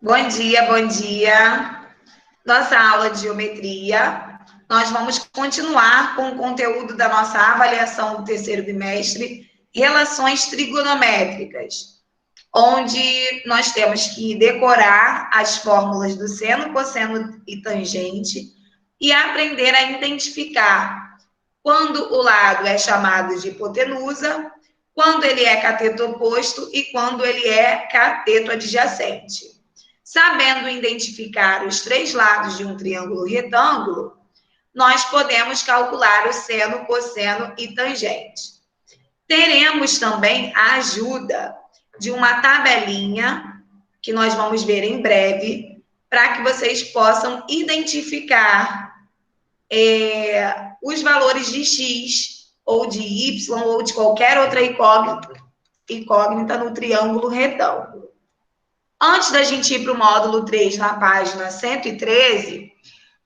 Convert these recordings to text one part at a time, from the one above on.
Bom dia, bom dia. Nossa aula de geometria. Nós vamos continuar com o conteúdo da nossa avaliação do terceiro bimestre, relações trigonométricas, onde nós temos que decorar as fórmulas do seno, cosseno e tangente e aprender a identificar quando o lado é chamado de hipotenusa, quando ele é cateto oposto e quando ele é cateto adjacente. Sabendo identificar os três lados de um triângulo retângulo, nós podemos calcular o seno, cosseno e tangente. Teremos também a ajuda de uma tabelinha, que nós vamos ver em breve, para que vocês possam identificar os valores de x, ou de y, ou de qualquer outra incógnita no triângulo retângulo. Antes da gente ir para o módulo 3, na página 113,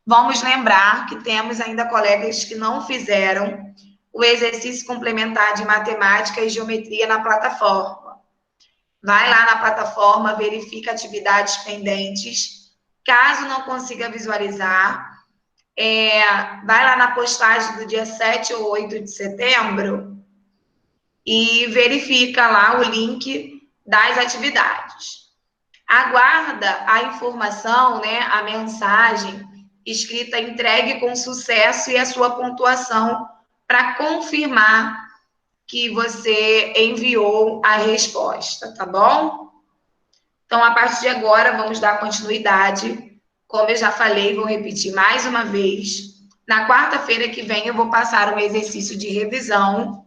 vamos lembrar que temos ainda colegas que não fizeram o exercício complementar de matemática e geometria na plataforma. Vai lá na plataforma, verifica atividades pendentes. Caso não consiga visualizar, vai lá na postagem do dia 7 ou 8 de setembro e verifica lá o link das atividades. Aguarda a informação, né, a mensagem escrita entregue com sucesso e a sua pontuação para confirmar que você enviou a resposta, tá bom? Então, a partir de agora, vamos dar continuidade. Como eu já falei, vou repetir mais uma vez. Na quarta-feira que vem, eu vou passar um exercício de revisão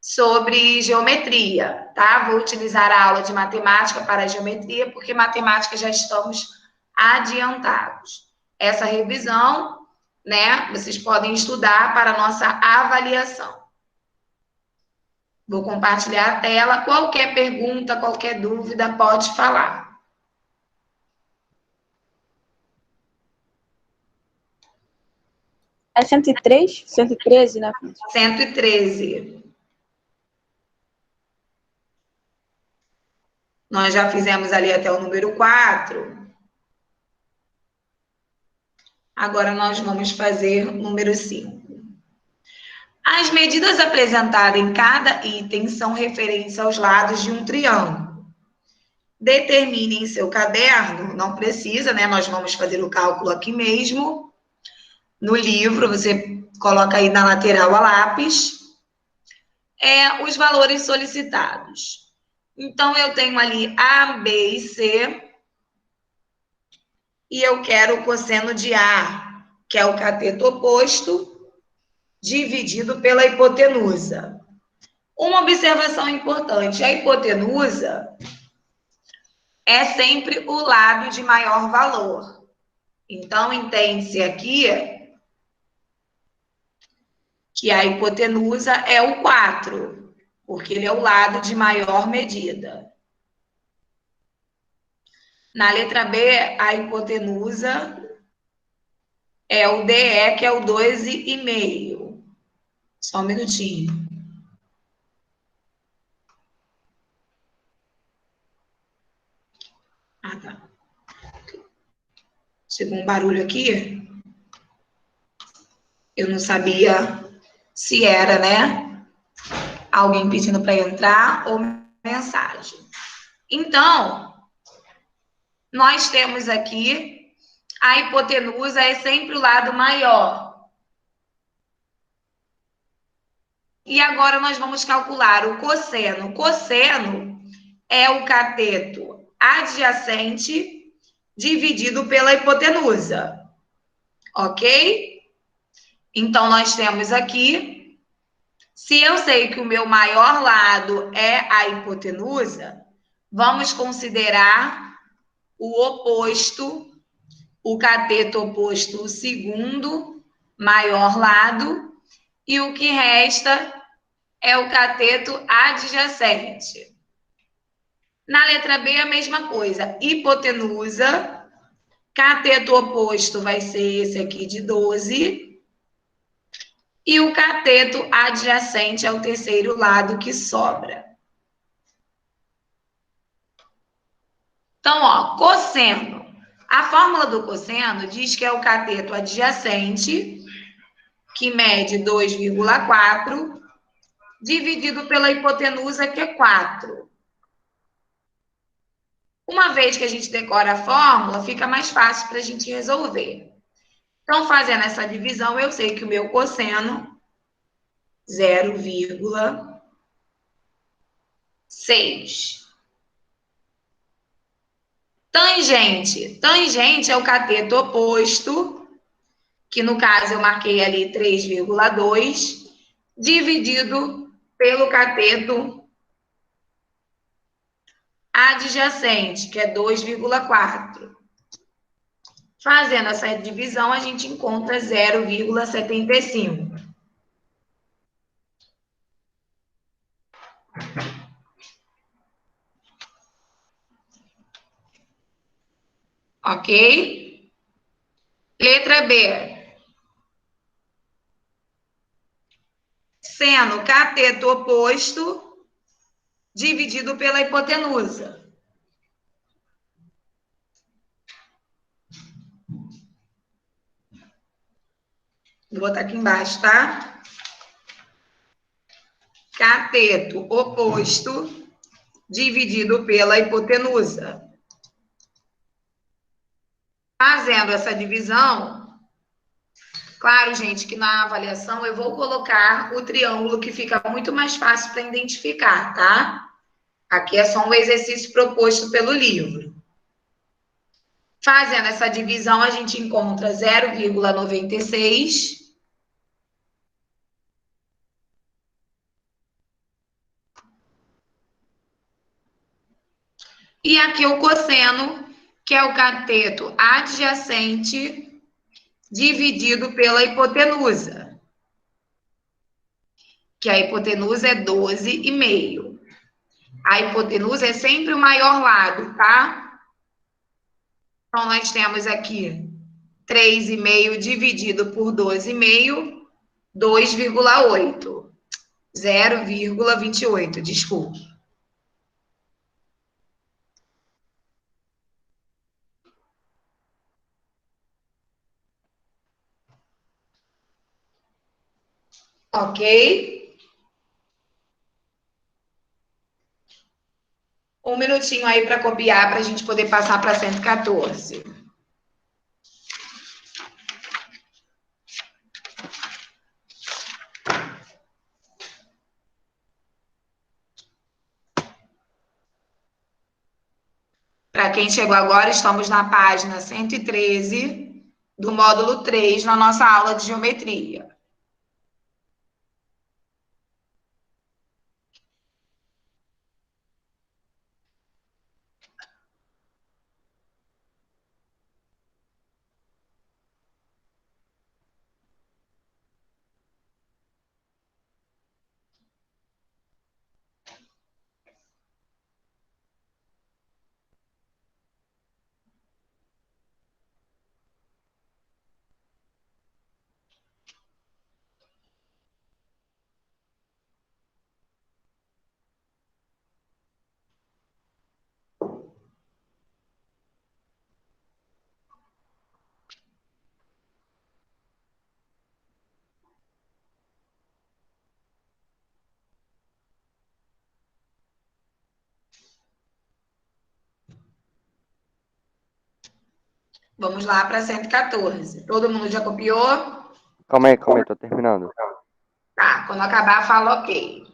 sobre geometria, tá? Vou utilizar a aula de matemática para a geometria, porque matemática já estamos adiantados. Essa revisão, né, vocês podem estudar para a nossa avaliação. Vou compartilhar a tela. Qualquer pergunta, qualquer dúvida, pode falar. É 103? 113, né? 113. Nós já fizemos ali até o número 4. Agora nós vamos fazer o número 5. As medidas apresentadas em cada item são referentes aos lados de um triângulo. Determine em seu caderno, não precisa, né? Nós vamos fazer o cálculo aqui mesmo. No livro, você coloca aí na lateral a lápis. Os valores solicitados. Então, eu tenho ali A, B e C. E eu quero o cosseno de A, que é o cateto oposto, dividido pela hipotenusa. Uma observação importante: a hipotenusa é sempre o lado de maior valor. Então, entende-se aqui que a hipotenusa é o 4, porque ele é o lado de maior medida. Na letra B, a hipotenusa é o DE, que é o 2,5. Só um minutinho. Ah, tá. Chegou um barulho aqui. Eu não sabia se era, né? Alguém pedindo para entrar ou mensagem. Então, nós temos aqui a hipotenusa é sempre o lado maior. E agora nós vamos calcular o cosseno. O cosseno é o cateto adjacente dividido pela hipotenusa. Ok? Então, nós temos aqui, se eu sei que o meu maior lado é a hipotenusa, vamos considerar o oposto, o cateto oposto, o segundo maior lado, e o que resta é o cateto adjacente. Na letra B, a mesma coisa, hipotenusa, cateto oposto vai ser esse aqui de 12, e o cateto adjacente é o terceiro lado que sobra. Então, ó, cosseno. A fórmula do cosseno diz que é o cateto adjacente, que mede 2,4, dividido pela hipotenusa, que é 4. Uma vez que a gente decora a fórmula, fica mais fácil para a gente resolver. Então, fazendo essa divisão, eu sei que o meu cosseno, 0,6. Tangente. Tangente é o cateto oposto, que no caso eu marquei ali 3,2, dividido pelo cateto adjacente, que é 2,4. Fazendo essa divisão, a gente encontra 0,75. Ok? Letra B. Seno cateto oposto dividido pela hipotenusa. Vou botar aqui embaixo, tá? Cateto oposto dividido pela hipotenusa. Fazendo essa divisão, claro, gente, que na avaliação eu vou colocar o triângulo que fica muito mais fácil para identificar, tá? Aqui é só um exercício proposto pelo livro. Fazendo essa divisão, a gente encontra 0,96. E aqui o cosseno, que é o cateto adjacente dividido pela hipotenusa. Que a hipotenusa é 12,5. A hipotenusa é sempre o maior lado, tá? Então, nós temos aqui 3,5 dividido por 12,5, 2,8. 0,28, desculpa. Ok? Um minutinho aí para copiar, para a gente poder passar para 114. Para quem chegou agora, estamos na página 113 do módulo 3, na nossa aula de geometria. Vamos lá para 114. Todo mundo já copiou? Calma aí, tô terminando. Tá, quando acabar, fala ok.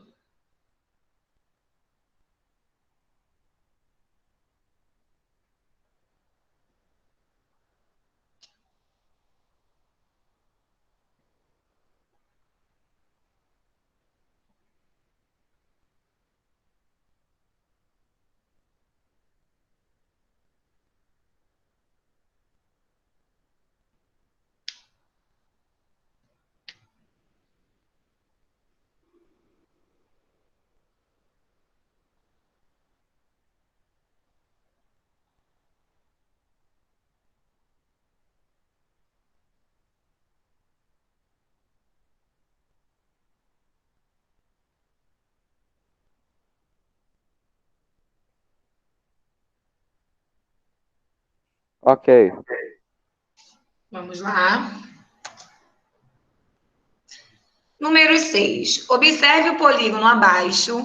Ok. Vamos lá. Número 6. Observe o polígono abaixo.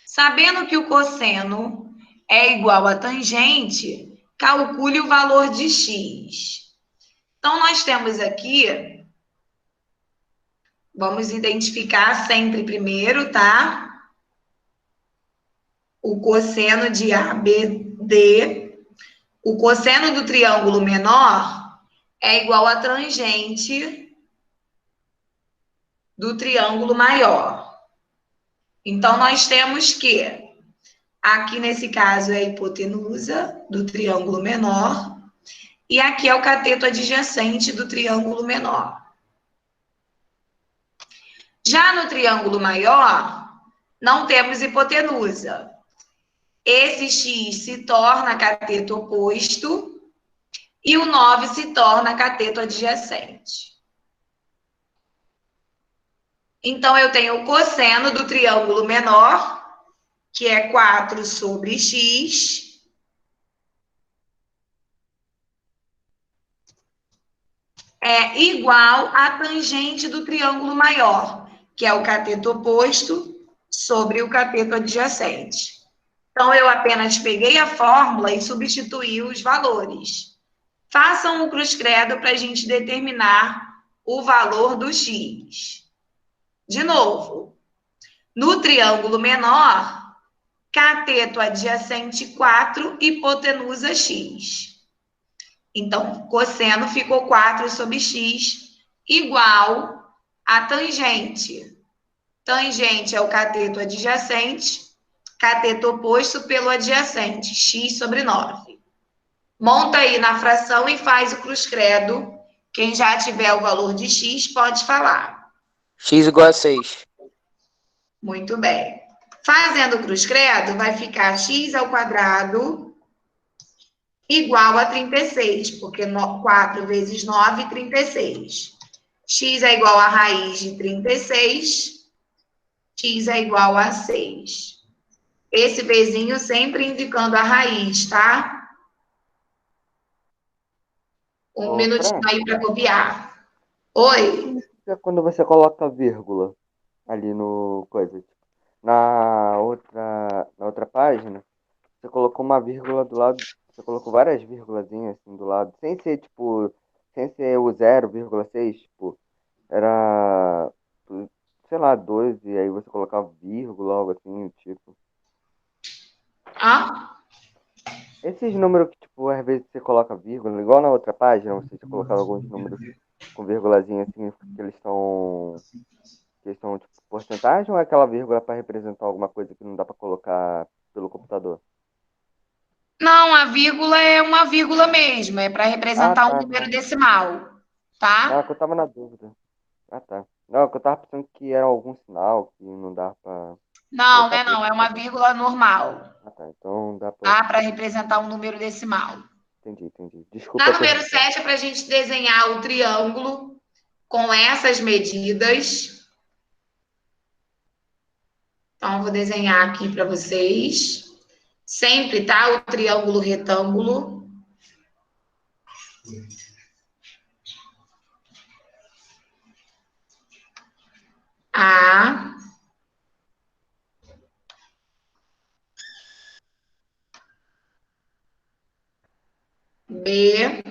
Sabendo que o cosseno é igual a tangente, calcule o valor de x. Então, nós temos aqui, vamos identificar sempre primeiro, tá? O cosseno de ABD. O cosseno do triângulo menor é igual a tangente do triângulo maior. Então, nós temos que, aqui nesse caso é a hipotenusa do triângulo menor, e aqui é o cateto adjacente do triângulo menor. Já no triângulo maior, não temos hipotenusa. Esse x se torna cateto oposto e o 9 se torna cateto adjacente. Então, eu tenho o cosseno do triângulo menor, que é 4 sobre x, é igual à tangente do triângulo maior, que é o cateto oposto sobre o cateto adjacente. Então, eu apenas peguei a fórmula e substituí os valores. Façam o cruz-credo para a gente determinar o valor do x. De novo, no triângulo menor, cateto adjacente 4, hipotenusa x. Então, cosseno ficou 4 sobre x, igual a tangente. Tangente é o cateto adjacente, cateto oposto pelo adjacente, x sobre 9. Monta aí na fração e faz o cruz-credo. Quem já tiver o valor de x pode falar. X igual a 6. Muito bem. Fazendo o cruz-credo, vai ficar x ao quadrado igual a 36, porque 4 vezes 9, 36. X é igual a raiz de 36, x é igual a 6. Esse Bzinho sempre indicando a raiz, tá? Um Ô, minutinho Fran, aí para copiar. Oi? é quando você coloca vírgula ali no coisa, tipo, na outra página, você colocou uma vírgula do lado, você colocou várias vírgulazinhas assim do lado, sem ser tipo, sem ser o 0,6, tipo, era, sei lá, 2, e aí você colocava vírgula, algo assim, tipo. Ah? Esses números que, tipo, às vezes você coloca vírgula, igual na outra página, você já colocava alguns números com vírgulazinha assim, que eles são tipo, porcentagem ou é aquela vírgula para representar alguma coisa que não dá para colocar pelo computador? Não, a vírgula é uma vírgula mesmo, é para Ah, representar um tá, número não. decimal, Não, é que tá? eu tava na dúvida. Ah, tá. Não, é que eu tava pensando que era algum sinal que não dá para Não, colocar né? pelo Não, é uma computador. vírgula normal, Ah, tá. Então dá para. tá? Para representar um número decimal. Entendi, entendi. Na Desculpa número perguntar. 7 é para a gente desenhar o triângulo com essas medidas. Então, eu vou desenhar aqui para vocês. Sempre, tá? O triângulo retângulo. A, B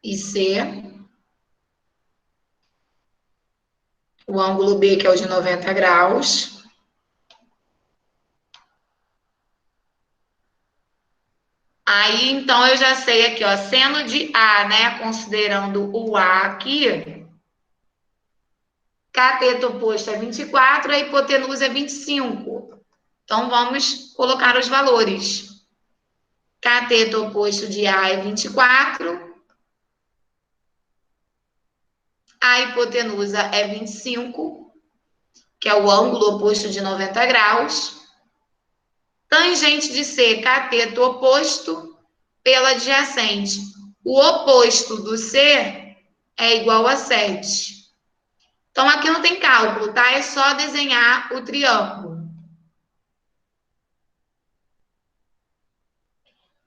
e C. O ângulo B, que é o de 90 graus. Aí, então, eu já sei aqui, ó, seno de A, né? Considerando o A aqui, cateto oposto é 24, a hipotenusa é 25. Então, vamos colocar os valores. Cateto oposto de A é 24, a hipotenusa é 25, que é o ângulo oposto de 90 graus. Tangente de C, cateto oposto pela adjacente. O oposto do C é igual a 7. Então, aqui não tem cálculo, tá? É só desenhar o triângulo.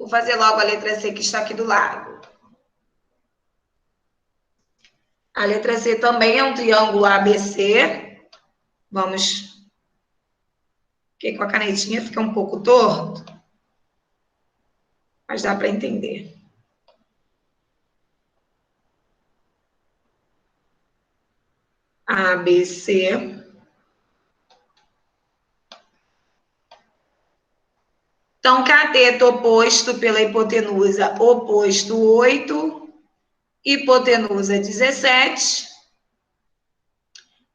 Vou fazer logo a letra C que está aqui do lado. A letra C também é um triângulo ABC. Vamos... Porque com a canetinha fica um pouco torto. Mas dá para entender. ABC. Então, cateto oposto pela hipotenusa, oposto 8, hipotenusa 17.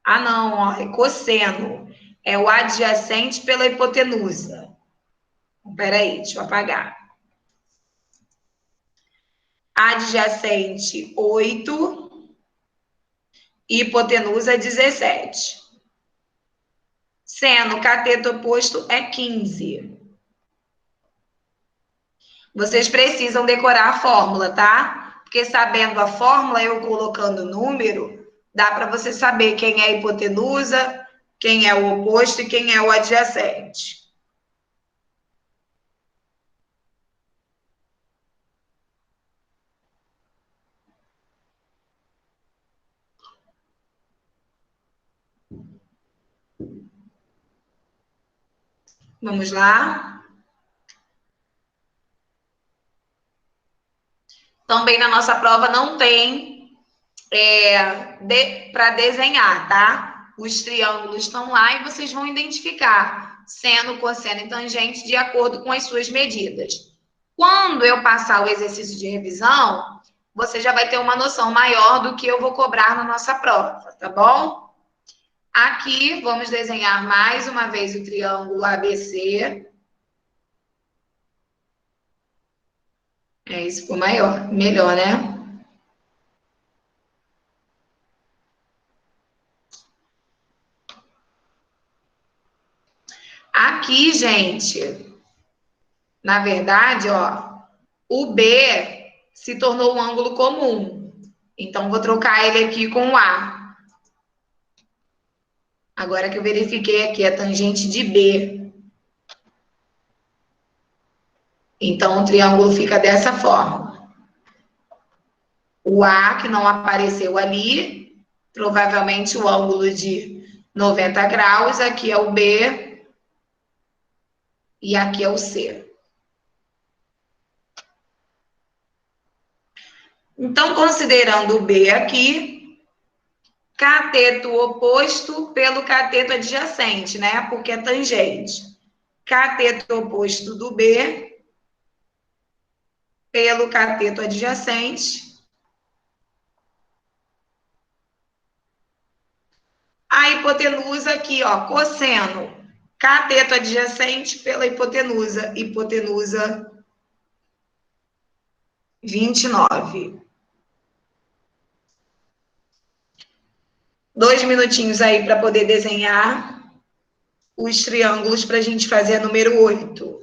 Ah, não, ó, é cosseno. É o adjacente pela hipotenusa. Espera aí, deixa eu apagar. Adjacente 8, hipotenusa 17. Seno, cateto oposto é 15. Vocês precisam decorar a fórmula, tá? Porque sabendo a fórmula, eu colocando o número, dá para você saber quem é a hipotenusa, quem é o oposto e quem é o adjacente. Vamos lá? Também na nossa prova não tem para desenhar, tá? Os triângulos estão lá e vocês vão identificar seno, cosseno e tangente de acordo com as suas medidas. Quando eu passar o exercício de revisão, você já vai ter uma noção maior do que eu vou cobrar na nossa prova, tá bom? Aqui, vamos desenhar mais uma vez o triângulo ABC. Isso ficou maior, melhor, né? Aqui, gente, na verdade, ó, o B se tornou um ângulo comum. Então, vou trocar ele aqui com o A. Agora que eu verifiquei aqui a tangente de B. Então, o triângulo fica dessa forma. O A, que não apareceu ali, provavelmente o ângulo de 90 graus. Aqui é o B e aqui é o C. Então, considerando o B aqui, cateto oposto pelo cateto adjacente, né? Porque é tangente. Cateto oposto do B pelo cateto adjacente. A hipotenusa aqui, ó, cosseno. Cateto adjacente pela hipotenusa. Hipotenusa 29. 2 minutinhos aí para poder desenhar os triângulos para a gente fazer a número 8.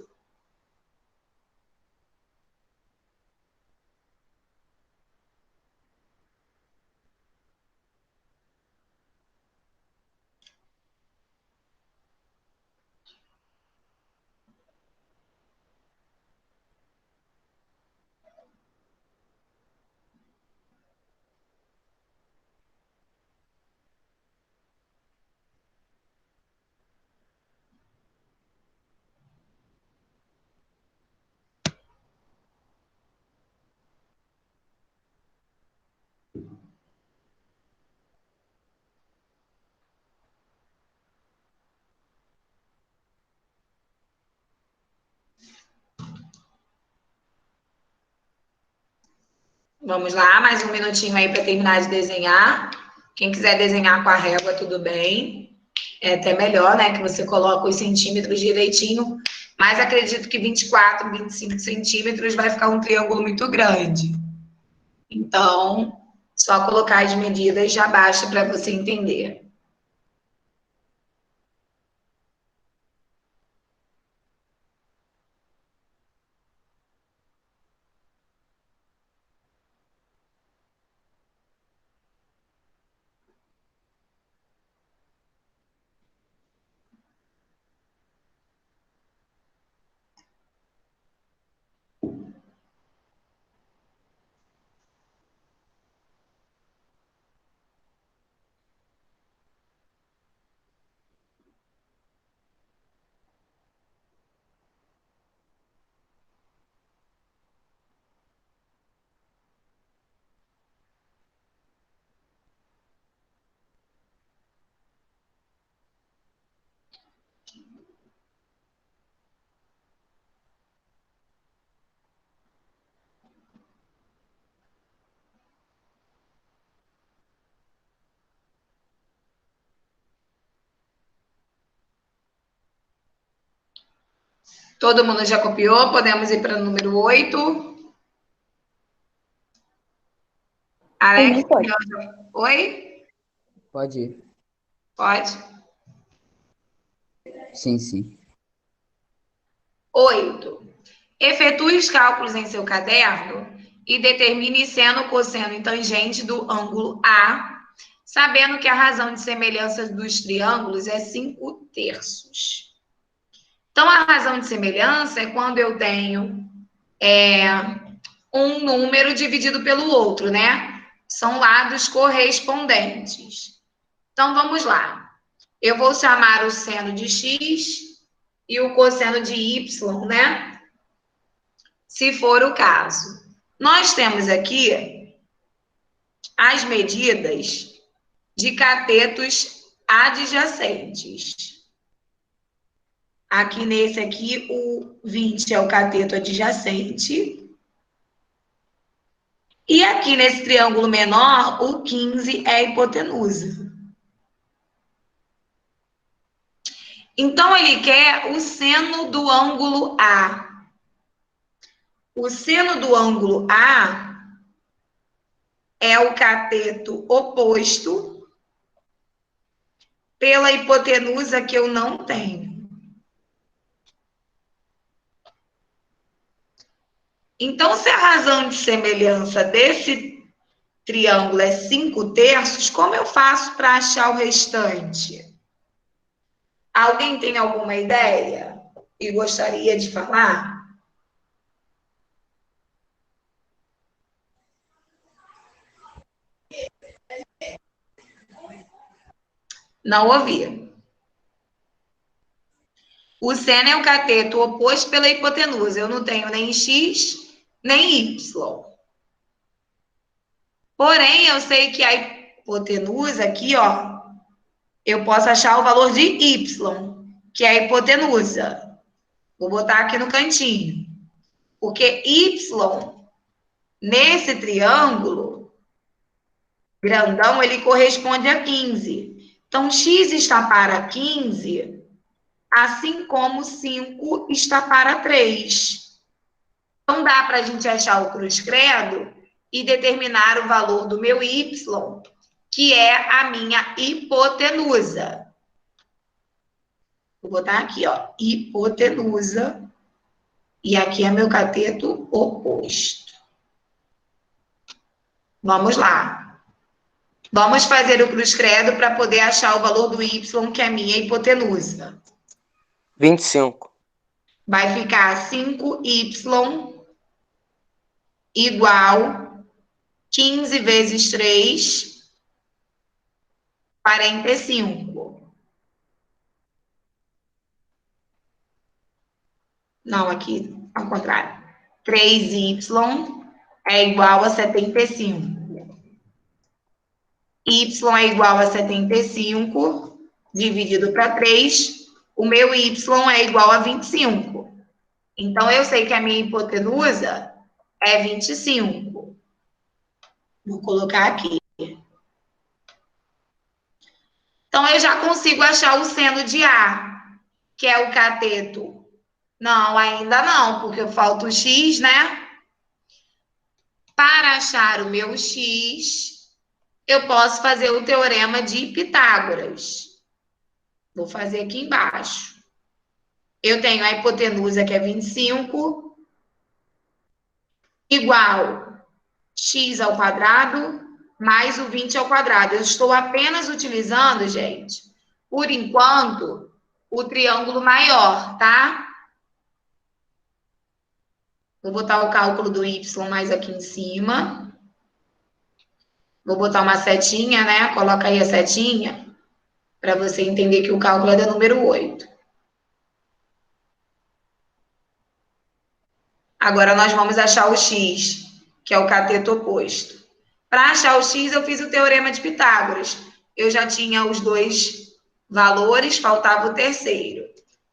Vamos lá, mais um minutinho aí para terminar de desenhar. Quem quiser desenhar com a régua, tudo bem. É até melhor, né? Que você coloca os centímetros direitinho. Mas acredito que 24, 25 centímetros vai ficar um triângulo muito grande. Então, só colocar as medidas já basta para você entender. Todo mundo já copiou? Podemos ir para o número 8. Alex? Pode. Oi? Pode ir. Pode. Sim, sim. 8. Efetue os cálculos em seu caderno e determine seno, cosseno e tangente do ângulo A, sabendo que a razão de semelhança dos triângulos é 5/3. Então, a razão de semelhança é quando eu tenho um número dividido pelo outro, né? São lados correspondentes. Então, vamos lá. Eu vou chamar o seno de x e o cosseno de y, né? Se for o caso. Nós temos aqui as medidas de catetos adjacentes. Aqui nesse aqui, o 20 é o cateto adjacente. E aqui nesse triângulo menor, o 15 é a hipotenusa. Então, ele quer o seno do ângulo A. O seno do ângulo A é o cateto oposto pela hipotenusa que eu não tenho. Então, se a razão de semelhança desse triângulo é 5/3, como eu faço para achar o restante? Alguém tem alguma ideia e gostaria de falar? Não ouvi. O seno é o cateto oposto pela hipotenusa. Eu não tenho nem x, nem y. Porém, eu sei que a hipotenusa aqui, ó, eu posso achar o valor de y, que é a hipotenusa. Vou botar aqui no cantinho. Porque y, nesse triângulo grandão, ele corresponde a 15. Então, x está para 15, assim como 5 está para 3. Então, dá para a gente achar o cruz-credo e determinar o valor do meu y, que é a minha hipotenusa. Vou botar aqui, ó, hipotenusa. E aqui é meu cateto oposto. Vamos lá. Vamos fazer o cruz-credo para poder achar o valor do y, que é a minha hipotenusa. 25. Vai ficar 5y igual 15 vezes 3, 45. Não, aqui, ao contrário. 3y é igual a 75. Y é igual a 75, dividido para 3. O meu y é igual a 25. Então, eu sei que a minha hipotenusa é 25. Vou colocar aqui. Então, eu já consigo achar o seno de A, que é o cateto. Não, ainda não, porque falta o x, né? Para achar o meu x, eu posso fazer o teorema de Pitágoras. Vou fazer aqui embaixo. Eu tenho a hipotenusa, que é 25, igual x ao quadrado, mais o 20 ao quadrado. Eu estou apenas utilizando, gente, por enquanto, o triângulo maior, tá? Vou botar o cálculo do y mais aqui em cima. Vou botar uma setinha, né? Coloca aí a setinha, para você entender que o cálculo é do número 8. Agora, nós vamos achar o x, que é o cateto oposto. Para achar o x, eu fiz o teorema de Pitágoras. Eu já tinha os dois valores, faltava o terceiro.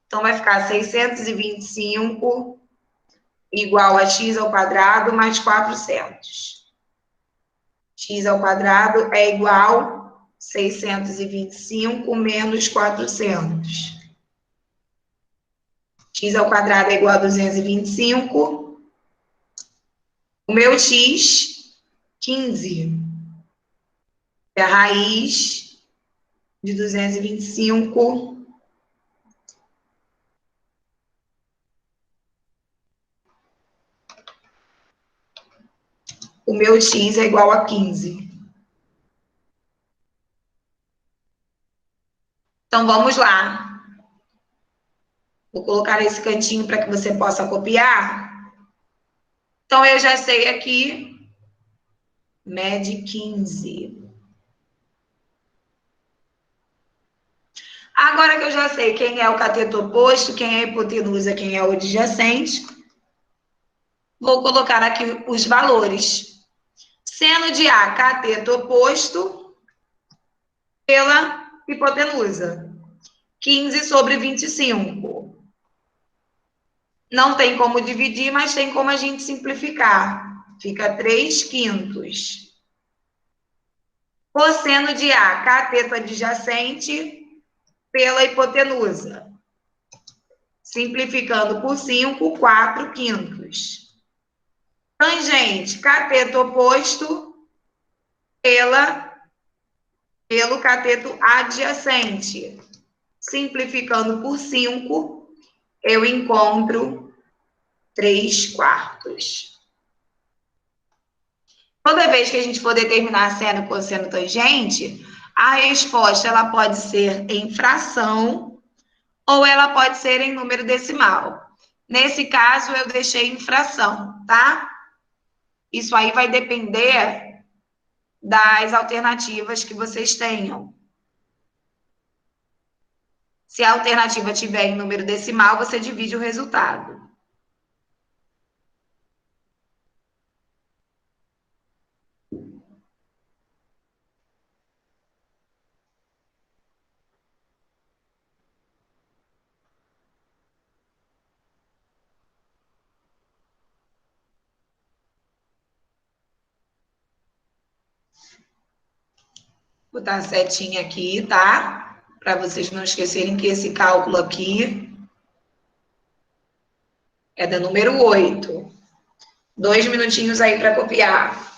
Então, vai ficar 625 igual a x ao quadrado mais 400. X ao quadrado é igual a 625 menos 400. x ao quadrado é igual a 225. O meu x, 15. É a raiz de 225. O meu x é igual a 15. Então, vamos lá. Vou colocar esse cantinho para que você possa copiar. Então, eu já sei aqui, mede 15. Agora que eu já sei quem é o cateto oposto, quem é a hipotenusa, quem é o adjacente, vou colocar aqui os valores. Seno de A, cateto oposto, pela hipotenusa. 15 sobre 25. Não tem como dividir, mas tem como a gente simplificar. Fica 3 quintos. Cosseno de A, cateto adjacente, pela hipotenusa. Simplificando por 5, 4 quintos. Tangente, cateto oposto, pelo cateto adjacente. Simplificando por 5, eu encontro 3 quartos. Toda vez que a gente for determinar seno, cosseno, tangente, a resposta ela pode ser em fração ou ela pode ser em número decimal. Nesse caso, eu deixei em fração, tá? Isso aí vai depender das alternativas que vocês tenham. Se a alternativa tiver em número decimal, você divide o resultado. Vou botar a setinha aqui, tá? Para vocês não esquecerem que esse cálculo aqui é da número 8. 2 minutinhos aí para copiar.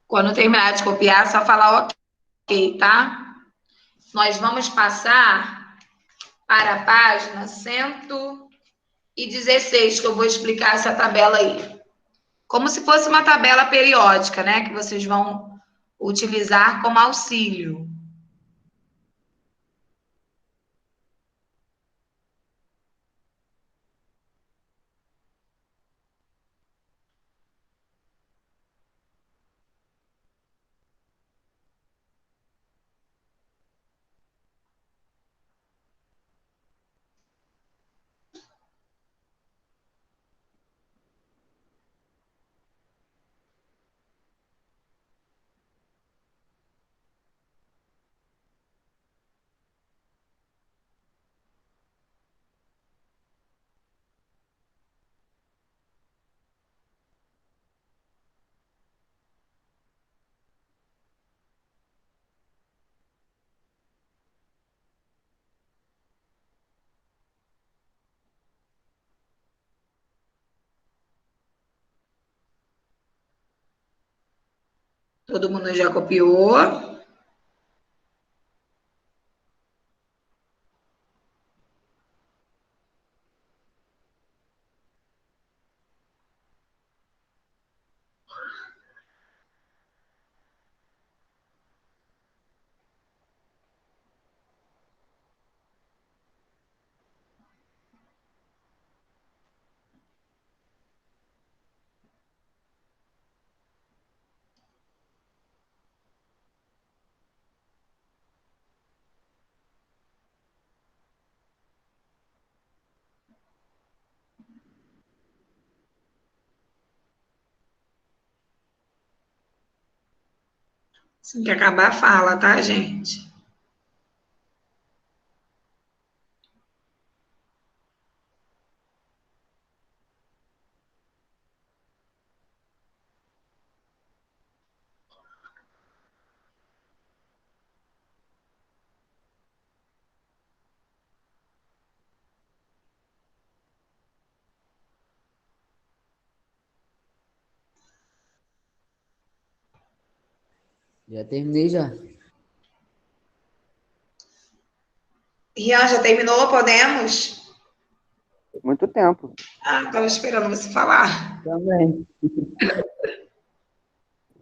Quando terminar de copiar, é só falar ok, tá? Nós vamos passar para a página 116, que eu vou explicar essa tabela aí. Como se fosse uma tabela periódica, né? Que vocês vão utilizar como auxílio. Todo mundo já copiou? Assim que acabar a fala, tá, gente? Já terminei já. Rian, já terminou? Podemos? Muito tempo. Ah, estava esperando você falar. Também.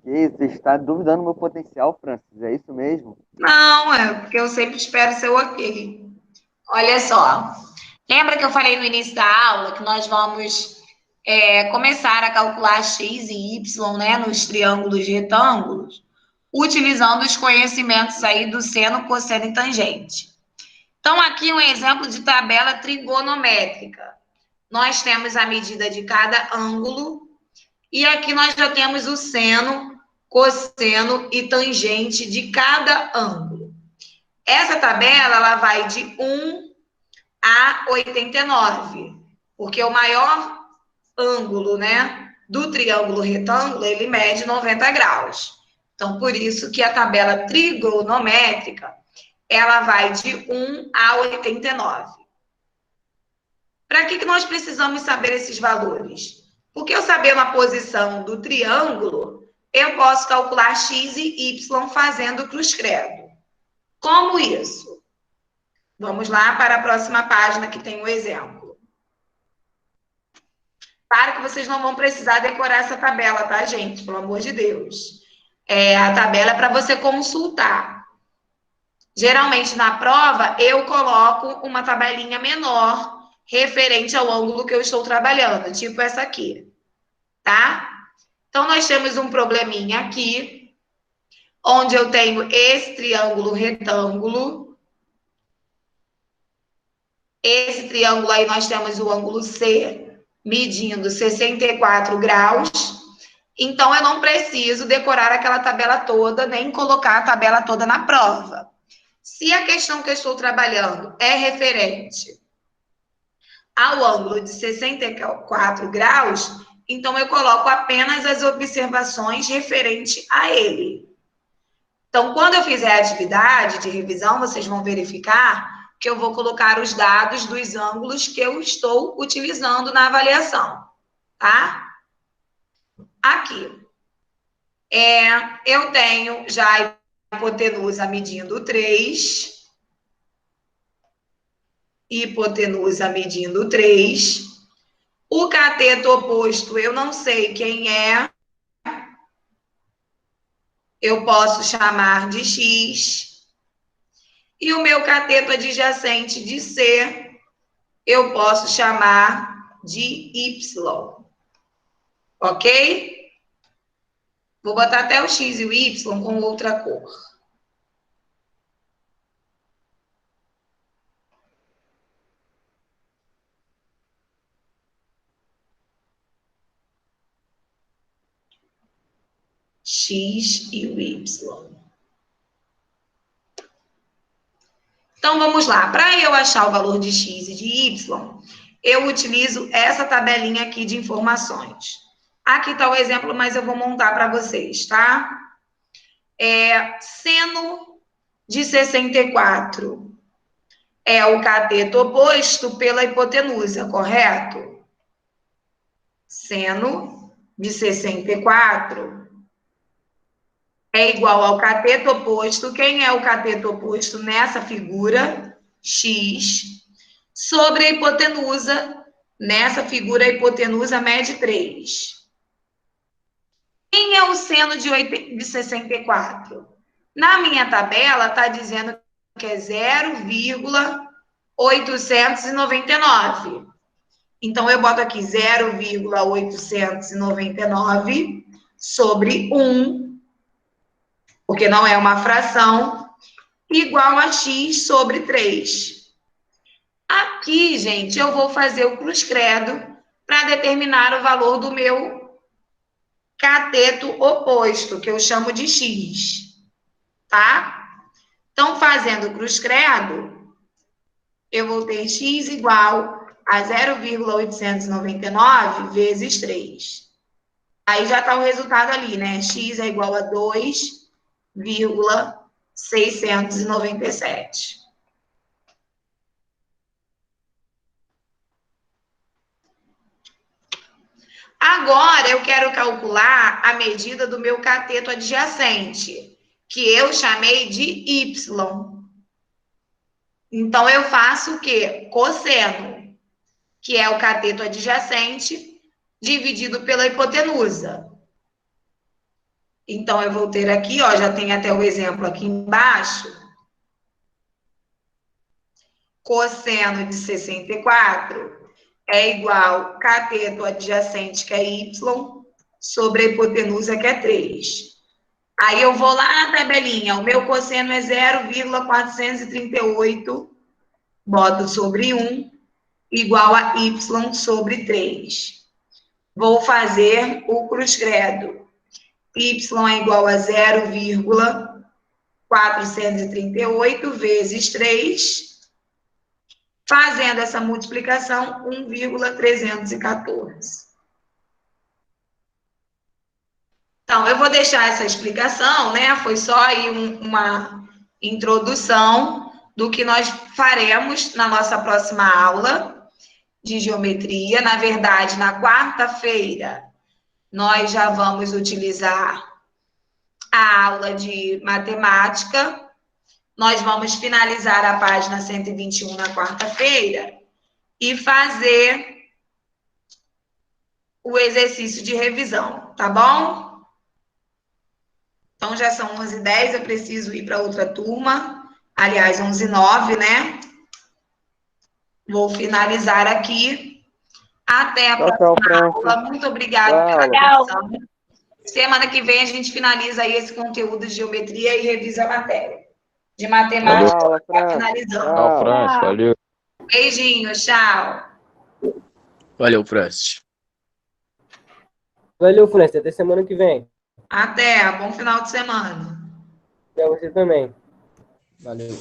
Que isso, você está duvidando do meu potencial, Francis? É isso mesmo? Não, é porque eu sempre espero ser ok. Olha só. Lembra que eu falei no início da aula que nós vamos começar a calcular x e y, né, nos triângulos e retângulos, utilizando os conhecimentos aí do seno, cosseno e tangente. Então, aqui um exemplo de tabela trigonométrica. Nós temos a medida de cada ângulo e aqui nós já temos o seno, cosseno e tangente de cada ângulo. Essa tabela ela vai de 1 a 89, porque o maior ângulo, né, do triângulo retângulo, ele mede 90 graus. Então, por isso que a tabela trigonométrica, ela vai de 1 a 89. Para que nós precisamos saber esses valores? Porque eu sabendo a posição do triângulo, eu posso calcular x e y fazendo cruz credo. Como isso? Vamos lá para a próxima página que tem um exemplo. Claro que vocês não vão precisar decorar essa tabela, tá, gente? Pelo amor de Deus. A tabela é para você consultar. Geralmente, na prova, eu coloco uma tabelinha menor referente ao ângulo que eu estou trabalhando, tipo essa aqui, tá? Então, nós temos um probleminha aqui, onde eu tenho esse triângulo retângulo. Esse triângulo aí, nós temos o ângulo C, medindo 64 graus. Então, eu não preciso decorar aquela tabela toda, nem colocar a tabela toda na prova. Se a questão que eu estou trabalhando é referente ao ângulo de 64 graus, então eu coloco apenas as observações referentes a ele. Então, quando eu fizer a atividade de revisão, vocês vão verificar que eu vou colocar os dados dos ângulos que eu estou utilizando na avaliação, tá? Aqui. Eu tenho já a hipotenusa medindo 3. Hipotenusa medindo 3. O cateto oposto, eu não sei quem é. Eu posso chamar de X. E o meu cateto adjacente de C, eu posso chamar de Y. Ok? Vou botar até o X e o Y com outra cor. X e o Y. Então, vamos lá. Para eu achar o valor de X e de Y, eu utilizo essa tabelinha aqui de informações. Aqui está o exemplo, mas eu vou montar para vocês, tá? Seno de 64 é o cateto oposto pela hipotenusa, correto? Seno de 64 é igual ao cateto oposto. Quem é o cateto oposto nessa figura? X. Sobre a hipotenusa. Nessa figura, a hipotenusa mede 3. Quem é o seno de 64? Na minha tabela, está dizendo que é 0,899. Então, eu boto aqui 0,899 sobre 1, porque não é uma fração, igual a x sobre 3. Aqui, gente, eu vou fazer o cruz credo para determinar o valor do meu cateto oposto, que eu chamo de x. tá? Então, fazendo o cruz credo, eu vou ter x igual a 0,899 vezes 3. Aí já está o resultado ali, né? X é igual a 2,697. Agora, eu quero calcular a medida do meu cateto adjacente, que eu chamei de Y. Então, eu faço o quê? Cosseno, que é o cateto adjacente, dividido pela hipotenusa. Então, eu vou ter aqui, ó, já tem até o exemplo aqui embaixo. Cosseno de 64 é igual cateto adjacente, que é Y, sobre a hipotenusa, que é 3. Aí eu vou lá na tabelinha, o meu cosseno é 0,438, boto sobre 1, igual a Y sobre 3. Vou fazer o cruz credo. Y é igual a 0,438 vezes 3, fazendo essa multiplicação, 1,314. Então, eu vou deixar essa explicação, né? Foi só aí uma introdução do que nós faremos na nossa próxima aula de geometria. Na verdade, na quarta-feira, nós já vamos utilizar a aula de matemática. Nós vamos finalizar a página 121 na quarta-feira e fazer o exercício de revisão, tá bom? Então, já são 11h10, eu preciso ir para outra turma. Aliás, 11h09, né? Vou finalizar aqui. Até a próxima aula. Muito obrigada pela atenção. Semana que vem a gente finaliza aí esse conteúdo de geometria e revisa a matéria. De matemática, tá finalizando. Tchau, Francis. Valeu. Beijinho, tchau. Valeu, Francis. Valeu, Francis. Até semana que vem. Até, bom final de semana. Pra você também. Valeu.